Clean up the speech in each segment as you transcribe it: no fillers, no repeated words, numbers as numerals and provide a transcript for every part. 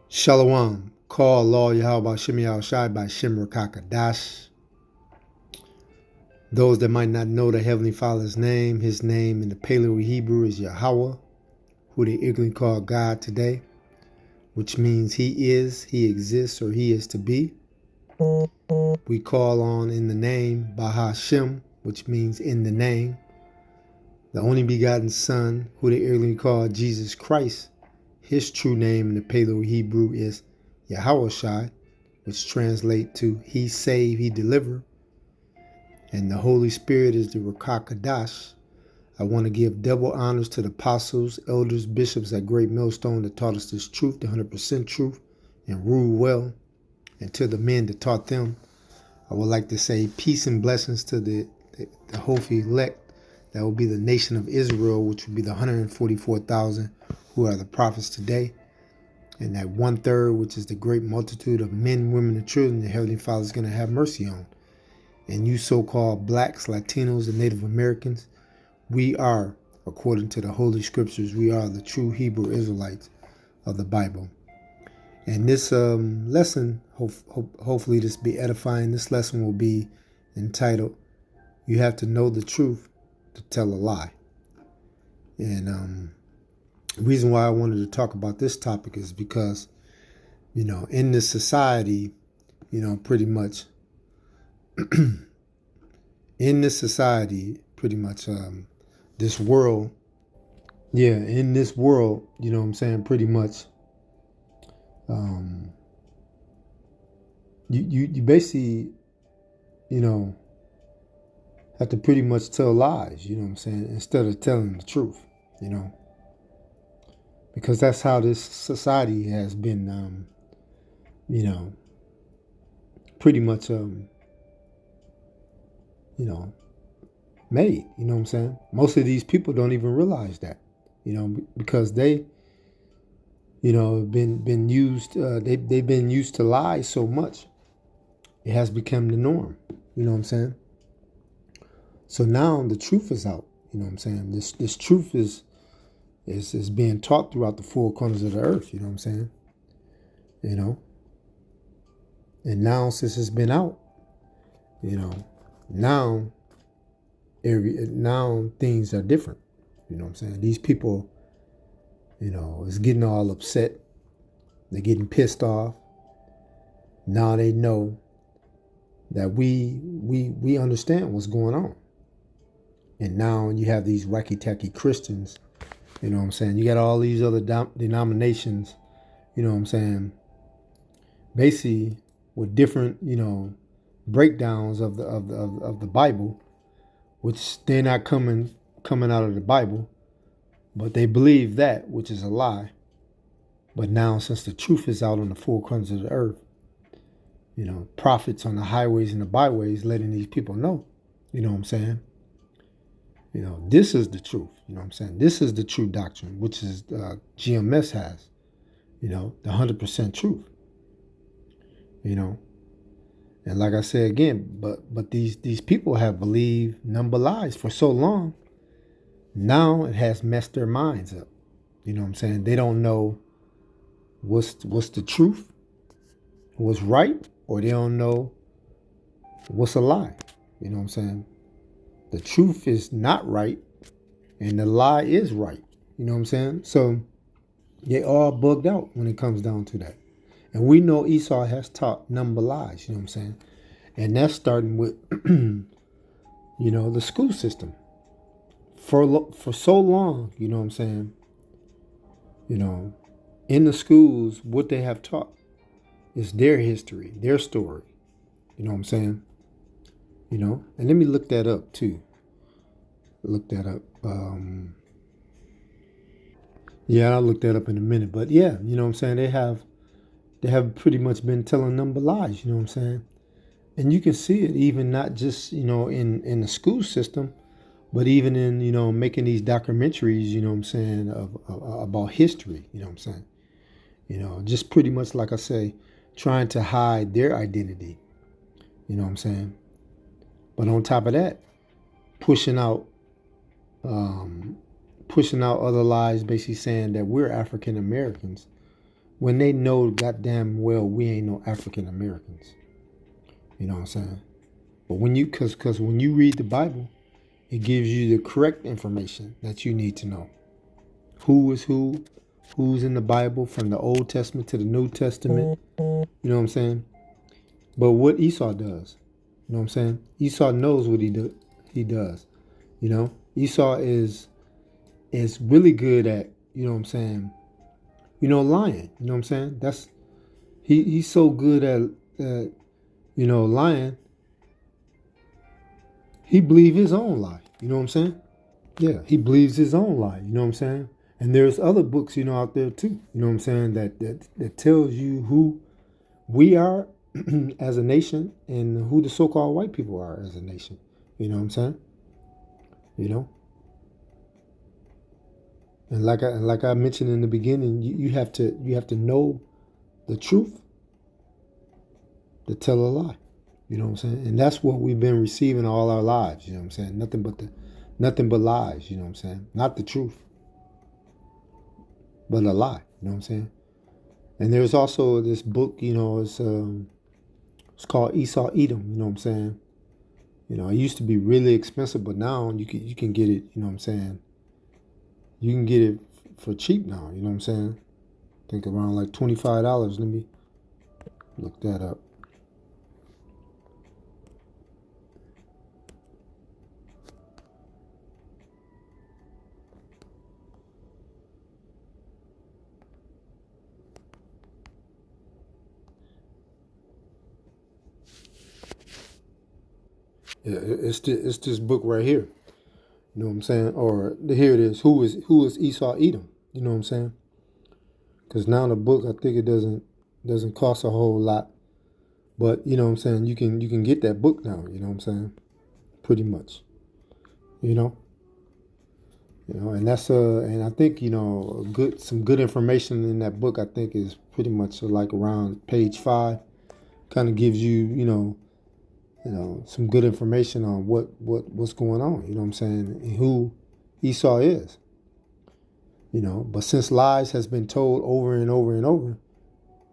Shalom. Call Law Yahweh Shem Shai by Shem Rakakadash. Those that might not know the Heavenly Father's name, his name in the Paleo Hebrew is Yahweh, who they ignorantly call God today, which means he is, he exists, or he is to be. We call on in the name Bahashem, which means in the name, the only begotten Son, who they ignorantly call Jesus Christ. His true name in the Paleo Hebrew is Yahweh Shai, which translate to he save, he deliver. And the Holy Spirit is the Rakakadash. I want to give double honors to the apostles, elders, bishops at Great Millstone that taught us this truth, the 100% truth, and rule well. And to the men that taught them, I would like to say peace and blessings to the hopefully elect. That will be the nation of Israel, which will be the 144,000 who are the prophets today. And that 1/3, which is the great multitude of men, women, and children, the Heavenly Father is going to have mercy on. And you so-called blacks, Latinos, and Native Americans, we are, according to the Holy Scriptures, we are the true Hebrew Israelites of the Bible. And this lesson, hopefully this be edifying, this lesson will be entitled, You Have to Know the Truth to Tell a Lie. And the reason why I wanted to talk about this topic is because, in this society, pretty much, in this society, pretty much, this world, in this world, pretty much, you basically, have to pretty much tell lies, instead of telling the truth, because that's how this society has been, pretty much, made, Most of these people don't even realize that, because they, been used, they've been used to lie so much. It has become the norm, So now the truth is out, This truth is being taught throughout the four corners of the earth, And now since it's been out, now things are different. These people, is getting all upset. They're getting pissed off. Now they know that we understand what's going on. And now you have these wacky-tacky Christians, You got all these other denominations, basically with different, breakdowns of the Bible, which they're not coming out of the Bible, but they believe that, which is a lie. But now, since the truth is out on the four corners of the earth, prophets on the highways and the byways letting these people know, this is the truth, This is the true doctrine, which is GMS has, the 100% truth, And like I said again, but these people have believed number lies for so long. Now it has messed their minds up. They don't know what's the truth, what's right, or they don't know what's a lie. The truth is not right, and the lie is right. So they all bugged out when it comes down to that. And we know Esau has taught number lies, And that's starting with, the school system. For so long, in the schools, what they have taught is their history, their story. And let me look that up too. Look that up. I'll look that up in a minute. But yeah, They have pretty much been telling number lies, And you can see it even not just, in the school system, but even in, making these documentaries, about history, Just pretty much, like I say, trying to hide their identity, But on top of that, pushing out other lies, basically saying that we're African Americans, when they know goddamn well we ain't no African Americans. You know what I'm saying? But when you, cause when you read the Bible, it gives you the correct information that you need to know. Who is who, who's in the Bible from the Old Testament to the New Testament. You know what I'm saying? But what Esau does, you know what I'm saying? Esau knows what he does. You know, Esau is really good at, you know what I'm saying, lying. You know what I'm saying? That's he's so good at lying. He believes his own lie. You know what I'm saying? Yeah, he believes his own lie. You know what I'm saying? And there's other books, out there too. You know what I'm saying? That tells you who we are as a nation and who the so-called white people are as a nation. You know what I'm saying? And like I mentioned in the beginning, you have to know the truth to tell a lie. You know what I'm saying? And that's what we've been receiving all our lives. You know what I'm saying? Nothing but lies. You know what I'm saying? Not the truth, but a lie. You know what I'm saying? And there's also this book. It's called Esau Edom. You know what I'm saying? It used to be really expensive, but now you can get it. You know what I'm saying? You can get it for cheap now. You know what I'm saying? I think around like $25. Let me look that up. Yeah, it's this book right here. You know what I'm saying? Or here it is. Who is Esau Edom? You know what I'm saying? Because now the book, I think it doesn't cost a whole lot, but you know what I'm saying. You can get that book now. You know what I'm saying? Pretty much. And that's and I think some good information in that book. I think is pretty much like around page 5. Kind of gives you some good information on what's going on. You know what I'm saying? And who Esau is. But since lies has been told over and over and over,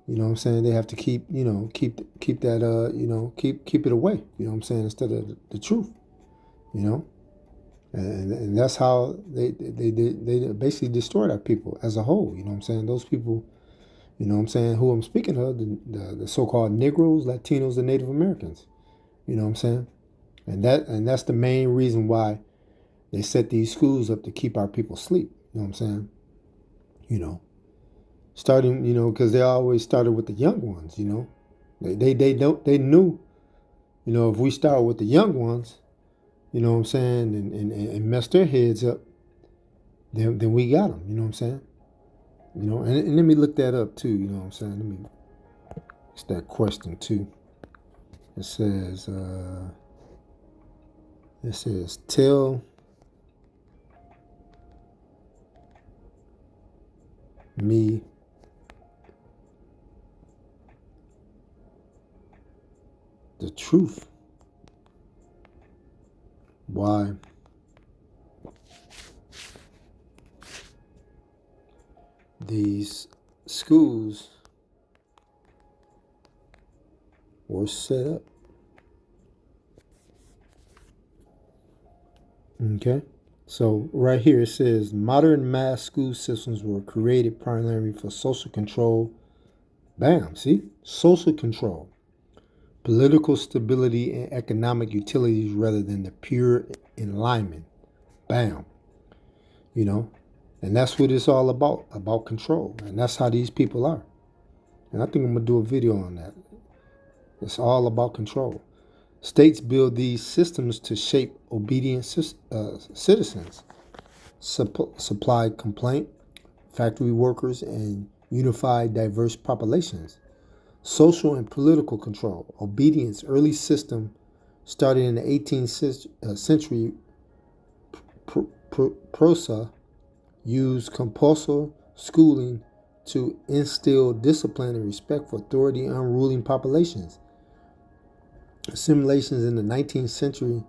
you know what I'm saying, they have to keep that keep it away. You know what I'm saying, instead of the truth. And that's how they basically destroyed our people as a whole. You know what I'm saying? Those people, you know what I'm saying, who I'm speaking of, the so-called Negroes, Latinos, and Native Americans. You know what I'm saying? And that's the main reason why they set these schools up to keep our people asleep. You know what I'm saying? Starting, because they always started with the young ones. They knew, if we start with the young ones, you know what I'm saying, and mess their heads up, then we got them. You know what I'm saying? And let me look that up too. You know what I'm saying? It's that question too. It says, tell me the truth. Why these schools were set up. Okay, so right here it says modern mass school systems were created primarily for social control. Bam, see? Social control, political stability, and economic utilities rather than the pure enlightenment. Bam. And that's what it's all about control. And that's how these people are. And I think I'm going to do a video on that. It's all about control. States build these systems to shape obedient citizens, supply complaint, factory workers, and unify diverse populations. Social and political control. Obedience, early system started in the 18th century. Prosa used compulsory schooling to instill discipline and respect for authority and unruling populations. Assimilations in the 19th century,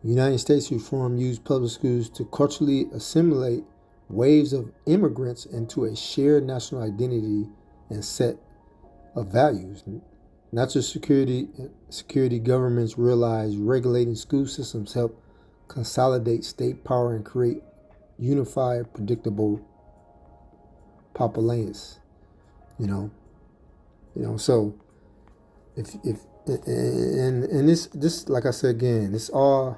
United States reform used public schools to culturally assimilate waves of immigrants into a shared national identity and set of values. National security governments realize regulating school systems help consolidate state power and create unified, predictable populace. So if and this like I said again, it's all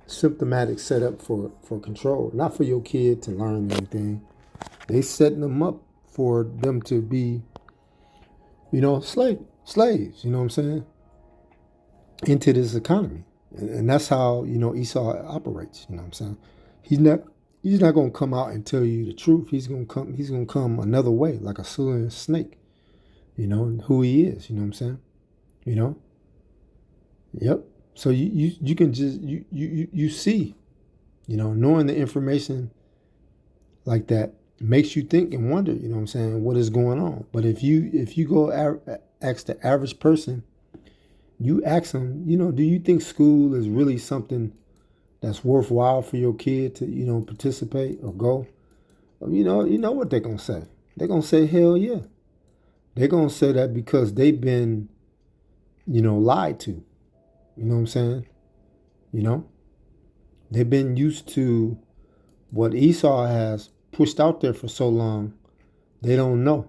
symptomatic setup for control, not for your kid to learn anything. They setting them up for them to be slaves, you know what I'm saying, into this economy. And that's how, Esau operates, you know what I'm saying? He's not going to come out and tell you the truth. He's going to come another way, like a Syrian snake, and who he is, you know what I'm saying? Yep. So you can just, you see, knowing the information like that makes you think and wonder, you know what I'm saying, what is going on. But if you go ask the average person, you ask them, do you think school is really something that's worthwhile for your kid to, participate or go? You know what they're going to say. They're going to say, hell yeah. They're going to say that because they've been, lied to. You know what I'm saying? They've been used to what Esau has pushed out there for so long. They don't know.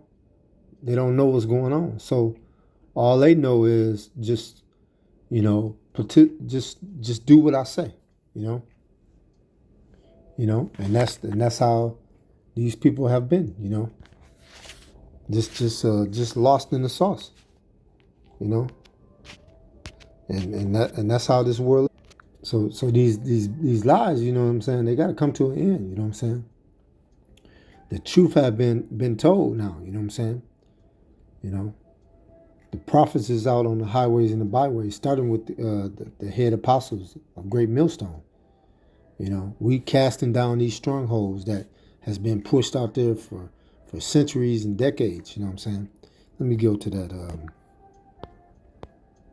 They don't know what's going on. So all they know is just, just do what I say, and that's how these people have been, just lost in the sauce, and that's how this world is. So these lies, you know what I'm saying, they got to come to an end, you know what I'm saying. The truth have been told now, you know what I'm saying. The prophets is out on the highways and the byways, starting with the head apostles of Great Millstone. We casting down these strongholds that has been pushed out there for centuries and decades, you know what I'm saying. Let me go to that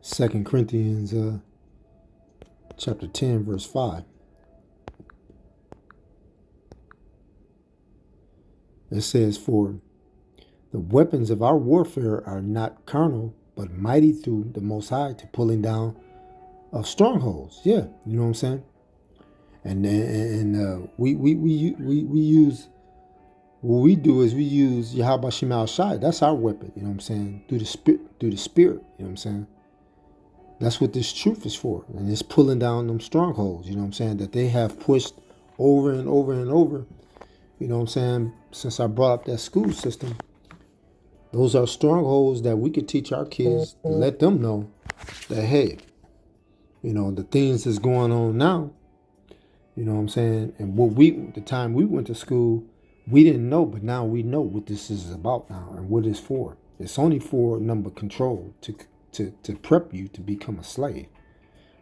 2 Corinthians chapter 10, verse 5. It says, for the weapons of our warfare are not carnal, but mighty through the Most High to pulling down of strongholds. Yeah, you know what I'm saying. And we use, what we do is we use Yahweh Shem Al Shai. That's our weapon. You know what I'm saying. Through the spirit. You know what I'm saying. That's what this truth is for, and it's pulling down them strongholds. You know what I'm saying, that they have pushed over and over and over. You know what I'm saying. Since I brought up that school system. Those are strongholds that we could teach our kids to let them know that, hey, the things that's going on now, you know what I'm saying? And the time we went to school, we didn't know, but now we know what this is about now and what it's for. It's only for number control to prep you to become a slave,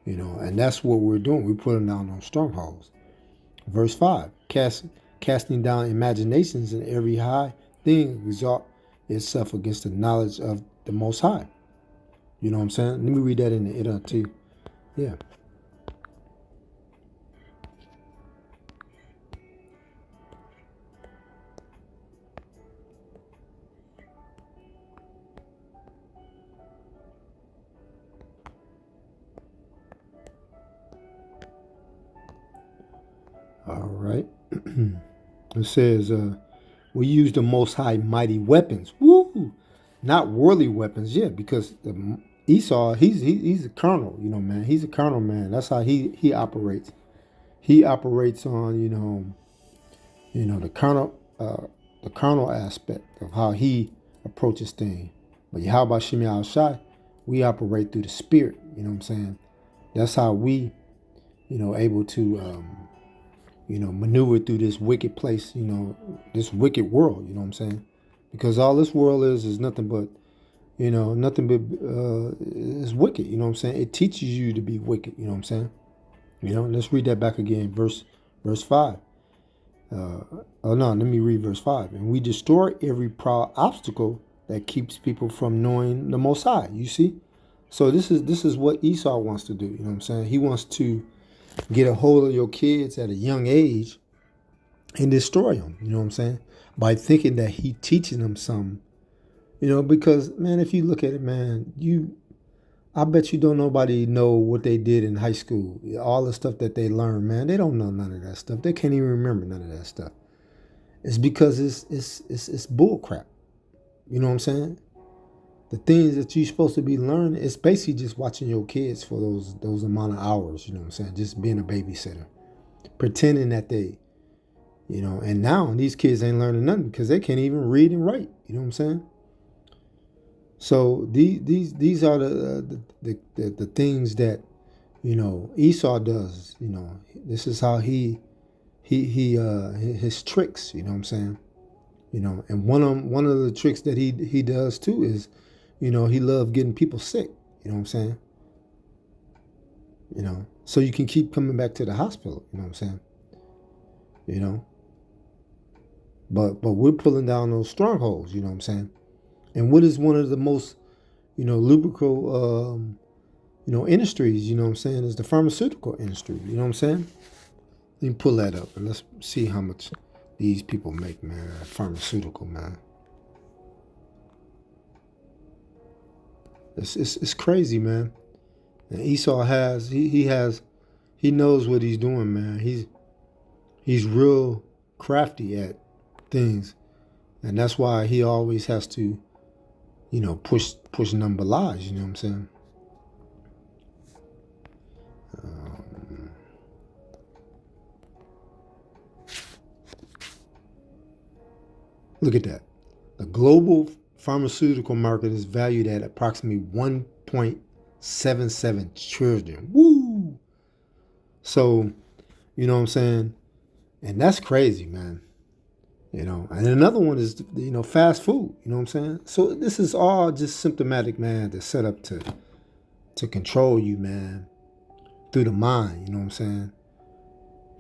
and that's what we're doing. We're putting down those strongholds. Verse 5, casting down imaginations and every high thing exalt itself against the knowledge of the Most High. You know what I'm saying? Let me read that in the NLT. Yeah. All right. It says, we use the Most High mighty weapons. Woo! Not worldly weapons, yeah, because Esau, he's a carnal, man. He's a carnal man. That's how he operates. He operates on, the carnal aspect of how he approaches things. But how about Shem Al Shai? We operate through the spirit, you know what I'm saying? That's how we, able to maneuver through this wicked place, this wicked world, you know what I'm saying? Because all this world is nothing but, is wicked, you know what I'm saying? It teaches you to be wicked, you know what I'm saying? Let's read that back again, verse 5. Let me read verse 5. And we destroy every proud obstacle that keeps people from knowing the Most High, you see? So this is what Esau wants to do, you know what I'm saying? He wants to get a hold of your kids at a young age and destroy them, you know what I'm saying? By thinking that he teaching them something Because man, if you look at it, man, I bet you don't nobody know what they did in high school. All the stuff that they learned, man, they don't know none of that stuff. They can't even remember none of that stuff. It's because it's bull crap. You know what I'm saying? The things that you're supposed to be learning, it's basically just watching your kids for those amount of hours. You know what I'm saying? Just being a babysitter, pretending that they, and now these kids ain't learning nothing because they can't even read and write. You know what I'm saying? So these are the things that Esau does. This is how he his tricks. You know what I'm saying? And one of the tricks that he does too is, he loves getting people sick. You know what I'm saying? So you can keep coming back to the hospital. You know what I'm saying? But we're pulling down those strongholds. You know what I'm saying? And what is one of the most, lubrical, industries, you know what I'm saying, is the pharmaceutical industry. You know what I'm saying? Let me pull that up and let's see how much these people make, man. Pharmaceutical, man. It's crazy, man. And Esau he knows what he's doing, man. He's real crafty at things, and that's why he always has to, push number lies. You know what I'm saying? Look at that. The global pharmaceutical market is valued at approximately 1.77 trillion. Woo! So, you know what I'm saying? And that's crazy, man. And another one is, fast food. You know what I'm saying? So this is all just symptomatic, man, to set up to control you, man, through the mind. You know what I'm saying?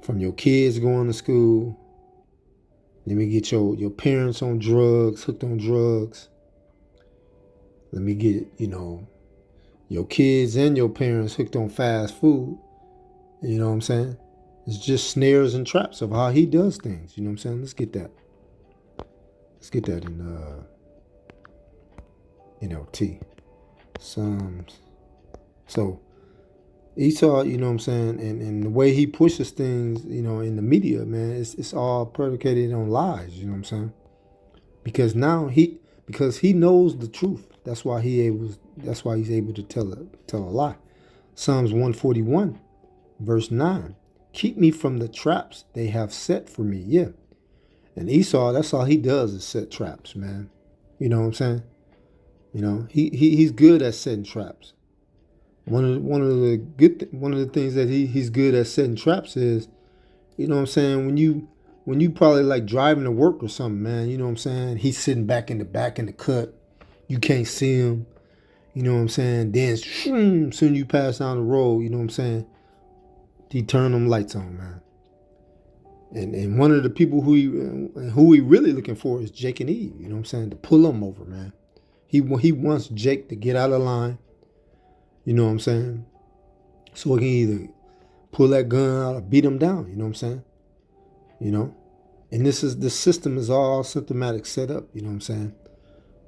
From your kids going to school. Let me get your parents on drugs, hooked on drugs. Let me get, your kids and your parents hooked on fast food. You know what I'm saying? It's just snares and traps of how he does things. You know what I'm saying? Let's get that. Let's get that in NLT. Psalms. So Esau, you know what I'm saying, and the way he pushes things, in the media, man, it's all predicated on lies, you know what I'm saying? Because now he knows the truth. That's why he's able to tell a lie. Psalms 141, verse 9. Keep me from the traps they have set for me. Yeah. And Esau, that's all he does is set traps, man. You know what I'm saying? He's good at setting traps. One of the things that he's good at setting traps is, you know what I'm saying, when you probably like driving to work or something, man, you know what I'm saying? He's sitting back in the cut. You can't see him. You know what I'm saying? Then soon you pass down the road, you know what I'm saying? He turned them lights on, man. And one of the people who he really looking for is Jake and Eve, you know what I'm saying? To pull them over, man. He wants Jake to get out of line. You know what I'm saying? So he can either pull that gun out or beat him down. You know what I'm saying? And this system is all symptomatic set up. You know what I'm saying?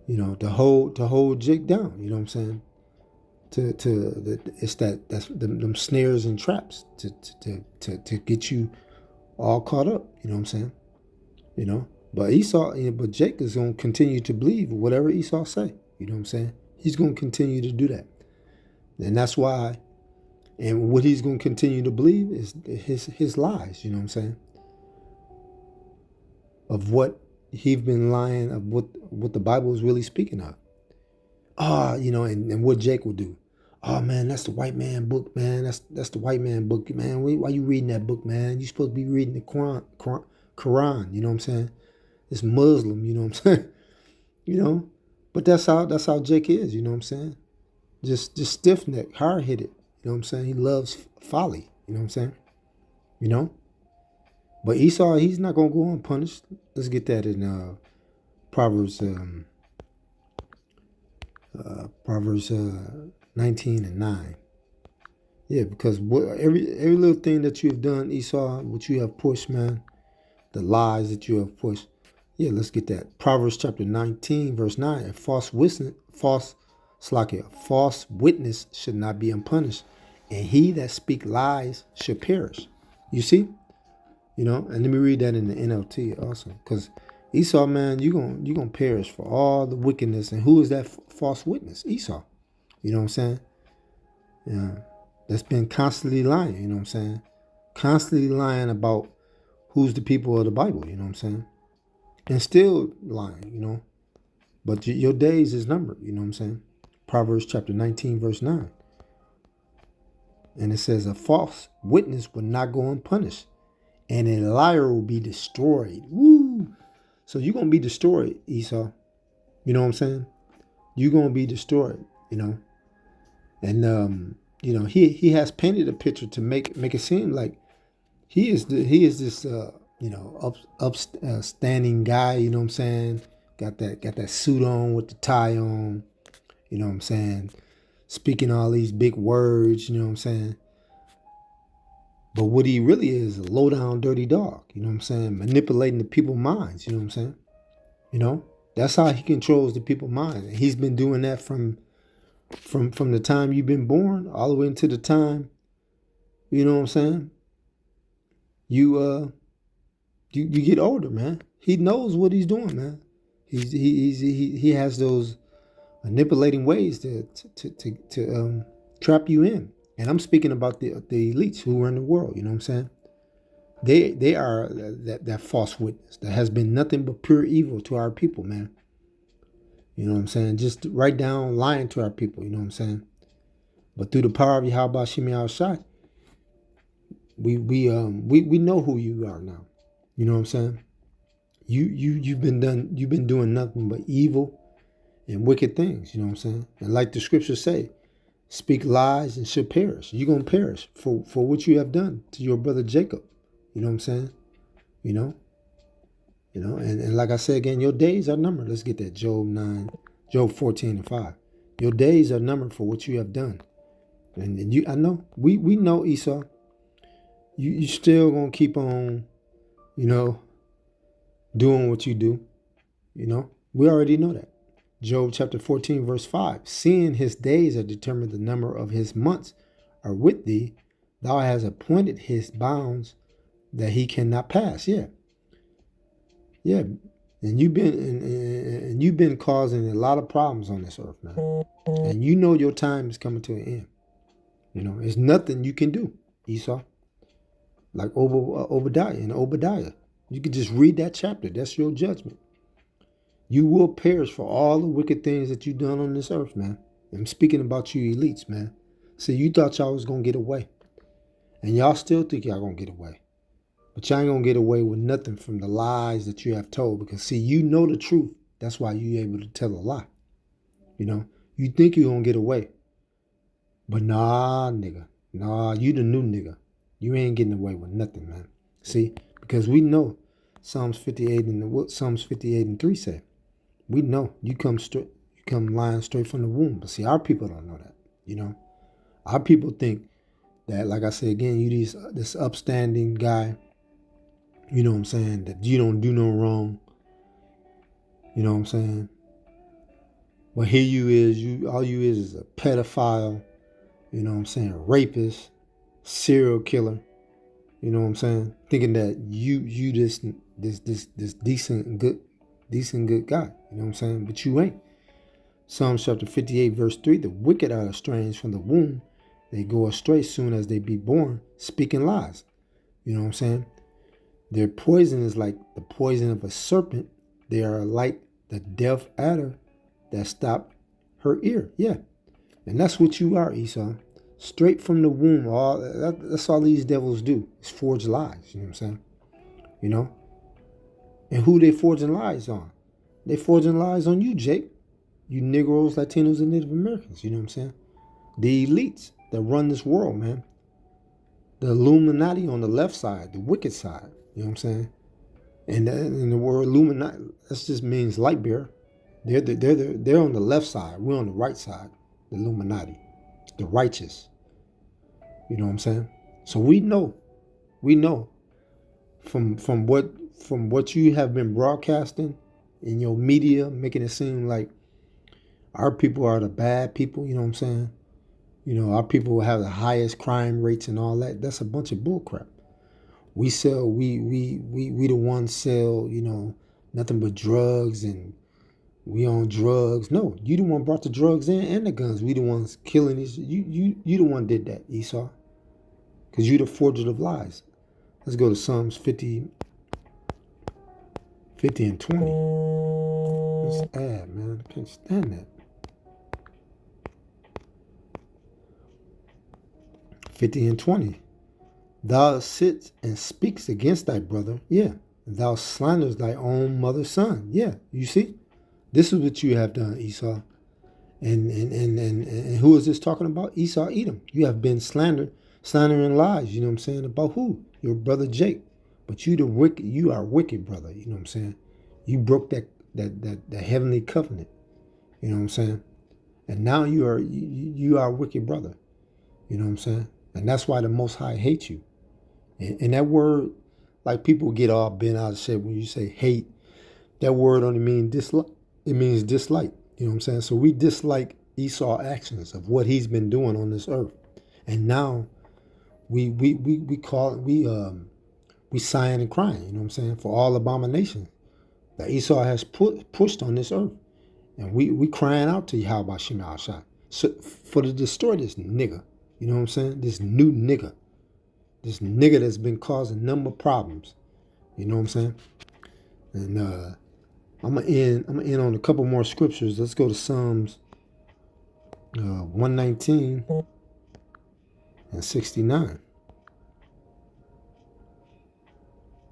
To hold Jake down. You know what I'm saying? That's them snares and traps to get you all caught up. You know what I'm saying? But Jake is gonna continue to believe whatever Esau say. You know what I'm saying? He's gonna continue to do that. And that's why, and what he's going to continue to believe is his lies, you know what I'm saying? Of what he's been lying, of what the Bible is really speaking of. And what Jake will do. Oh, man, that's the white man book, man. That's the white man book, man. Why you reading that book, man? You're supposed to be reading the Quran, you know what I'm saying? It's Muslim, you know what I'm saying? But that's how Jake is, you know what I'm saying? Just stiff-necked, hard-headed. You know what I'm saying? He loves folly. You know what I'm saying? But Esau, he's not going to go unpunished. Let's get that in Proverbs 19 and 9. Yeah, because every little thing that you have done, Esau, what you have pushed, man, the lies that you have pushed, Yeah, let's get that. Proverbs chapter 19, verse 9. A false witness should not be unpunished, and he that speak lies should perish. You see? And let me read that in the NLT also. Because Esau, man, you're gonna perish for all the wickedness. And who is that false witness? Esau. You know what I'm saying? Yeah. That's been constantly lying, you know what I'm saying? Constantly lying about who's the people of the Bible, you know what I'm saying? And still lying, But your days is numbered, you know what I'm saying? Proverbs chapter 19, verse 9. And it says, a false witness will not go unpunished, and a liar will be destroyed. Woo! So you're going to be destroyed, Esau. You know what I'm saying? You're going to be destroyed, And, he has painted a picture to make it seem like he is this, upstanding guy, you know what I'm saying? Got that suit on with the tie on, you know what I'm saying? Speaking all these big words, you know what I'm saying? But what he really is a low down dirty dog, you know what I'm saying? Manipulating the people's minds, you know what I'm saying? That's how he controls the people's minds. And he's been doing that from the time you've been born all the way into the time, you know what I'm saying? You get older, man. He knows what he's doing, man. He has those manipulating ways to trap you in. And I'm speaking about the elites who are in the world, you know what I'm saying? They are that false witness that has been nothing but pure evil to our people, man. You know what I'm saying? Just right down lying to our people, you know what I'm saying? But through the power of Yahweh Shemi Al-Shai, we know who you are now. You know what I'm saying? You've been doing nothing but evil and wicked things, you know what I'm saying? And like the scriptures say, speak lies and shall perish. You're gonna perish for what you have done to your brother Jacob. You know what I'm saying? And like I said again, your days are numbered. Let's get that. Job 14 and 5. Your days are numbered for what you have done. And I know, we know, Esau, you still gonna keep on, doing what you do. We already know that. Job chapter 14, verse 5. Seeing his days are determined, the number of his months are with thee. Thou hast appointed his bounds that he cannot pass. Yeah. Yeah. And you've been causing a lot of problems on this earth, man. And your time is coming to an end. There's nothing you can do, Esau. Like Obadiah. You can just read that chapter. That's your judgment. You will perish for all the wicked things that you've done on this earth, man. I'm speaking about you elites, man. See, you thought y'all was going to get away. And y'all still think y'all going to get away. But y'all ain't going to get away with nothing from the lies that you have told. Because, see, you know the truth. That's why you're able to tell a lie. You think you're going to get away. But nah, nigga. Nah, you the new nigga. You ain't getting away with nothing, man. See, because we know Psalms 58 and 3 say, we know you come lying straight from the womb. But see, our people don't know that. Our people think that, like I say again, you this upstanding guy, you know what I'm saying, that you don't do no wrong. You know what I'm saying? But here all you is a pedophile, you know what I'm saying, a rapist, serial killer. You know what I'm saying? Thinking that you this decent good guy. You know what I'm saying? But you ain't. Psalms chapter 58 verse 3, the wicked are estranged from the womb. They go astray soon as they be born, speaking lies. You know what I'm saying? Their poison is like the poison of a serpent. They are like the deaf adder that stopped her ear. Yeah. And that's what you are, Esau. Straight from the womb. That's all these devils do, is forge lies. You know what I'm saying? And who they forging lies on? They forging lies on you, Jake. You Negroes, Latinos, and Native Americans. You know what I'm saying? The elites that run this world, man. The Illuminati on the left side, the wicked side. You know what I'm saying? And the word Illuminati, that just means light bearer. They're on the left side. We're on the right side. The Illuminati, the righteous. You know what I'm saying? So we know from what from what you have been broadcasting in your media, making it seem like our people are the bad people, you know what I'm saying? You know, our people have the highest crime rates and all that. That's a bunch of bullcrap. We the ones sell, you know, nothing but drugs, and we on drugs. No, you the one brought the drugs in and the guns. We the ones killing these. You the one did that, Esau. Because you the forger of lies. Let's go to Psalms 50 and 20. Let's add, man. I can't stand that. 50 and 20. Thou sits and speaks against thy brother. Yeah. Thou slanders thy own mother's son. Yeah. You see? This is what you have done, Esau. And who is this talking about? Esau, Edom. You have been slandering lies, you know what I'm saying? About who? Your brother Jake. But you are wicked, brother. You know what I'm saying? You broke that heavenly covenant. You know what I'm saying? And now you are a wicked brother. You know what I'm saying? And that's why the Most High hates you. And that word, like people get all bent out of shape when you say hate. That word only means dislike. It means dislike. You know what I'm saying? So we dislike Esau's actions of what he's been doing on this earth. And now we sighing and crying, you know what I'm saying, for all abominations that Esau has pushed on this earth. And we crying out to Yahweh Shem Shai for to destroy this nigga. You know what I'm saying? This new nigga. This nigga that's been causing a number of problems. You know what I'm saying? And I'm gonna end on a couple more scriptures. Let's go to Psalms 119 and 69.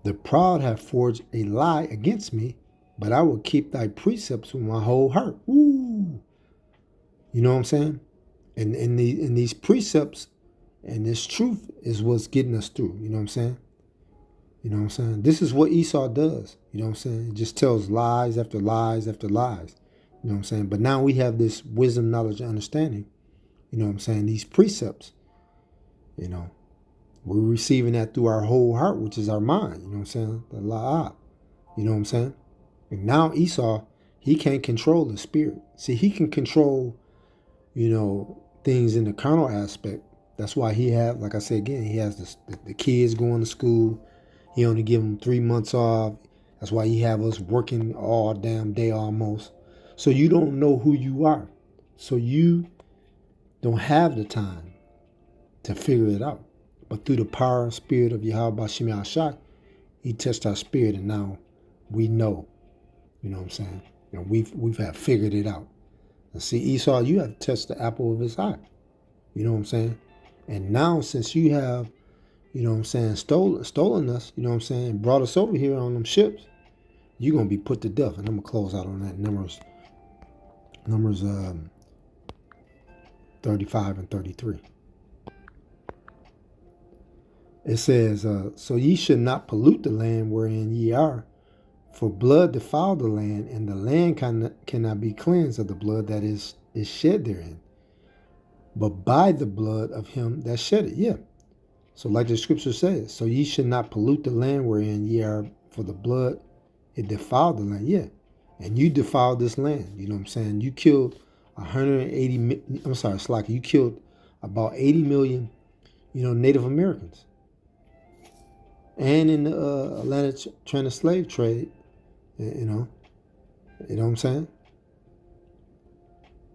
The proud have forged a lie against me, but I will keep thy precepts with my whole heart. Ooh. You know what I'm saying? And these precepts and this truth is what's getting us through. You know what I'm saying? You know what I'm saying? This is what Esau does. You know what I'm saying? It just tells lies after lies after lies. You know what I'm saying? But now we have this wisdom, knowledge, and understanding. You know what I'm saying? These precepts, you know, we're receiving that through our whole heart, which is our mind. You know what I'm saying? The la'ah. You know what I'm saying? And now Esau, he can't control the spirit. See, he can control, you know, things in the carnal aspect. That's why he have, like I said again, he has the kids going to school. He only give them 3 months off. That's why he have us working all damn day almost. So you don't know who you are. So you don't have the time to figure it out. But through the power and spirit of Yahweh Shem Shai, he touched our spirit, and now we know. You know what I'm saying? And we've have figured it out. And see, Esau, you have touched the apple of his eye. You know what I'm saying? And now since you have, you know what I'm saying, stolen us, you know what I'm saying, brought us over here on them ships, you're going to be put to death. And I'm going to close out on that. Numbers 35 and 33. It says, so ye should not pollute the land wherein ye are, for blood defile the land, and the land cannot be cleansed of the blood that is shed therein, but by the blood of him that shed it. Yeah. So like the scripture says, so ye should not pollute the land wherein ye are, for the blood, it defiled the land. Yeah. And you defiled this land. You know what I'm saying? You killed 180, I'm sorry, Slacky, you killed about 80 million, you know, Native Americans. And in the Atlantic slave trade, you know what I'm saying?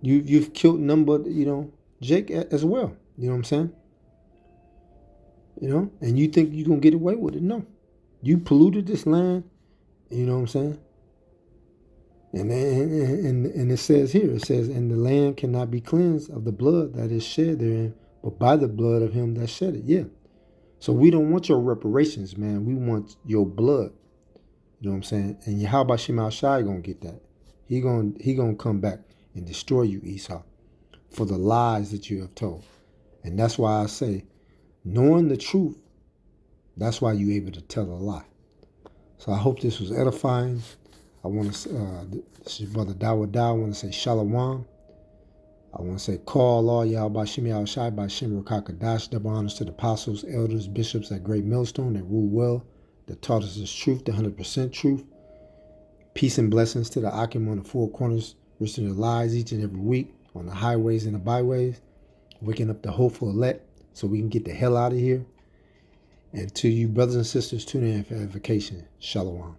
You've killed number, you know, Jake as well. You know what I'm saying? You know, and you think you're gonna get away with it? No, you polluted this land. You know what I'm saying? And it says here, it says, and the land cannot be cleansed of the blood that is shed therein, but by the blood of him that shed it. Yeah. So we don't want your reparations, man. We want your blood. You know what I'm saying? And Yahweh Shem Shai gonna get that. He gonna come back and destroy you, Esau, for the lies that you have told. And that's why I say, knowing the truth, that's why you're able to tell a lie. So I hope this was edifying. I want to, this is Brother Dawa. I want to say Shalom. I want to say call all y'all by Shem Shai, by Shem Rakakadash, double honors to the apostles, elders, bishops at Great Millstone that rule well that taught us this truth, the 100% truth. Peace and blessings to the Akim on the four corners, risking their lives each and every week on the highways and the byways, waking up the hopeful elect so we can get the hell out of here. And to you brothers and sisters tuning in for edification, Shalom.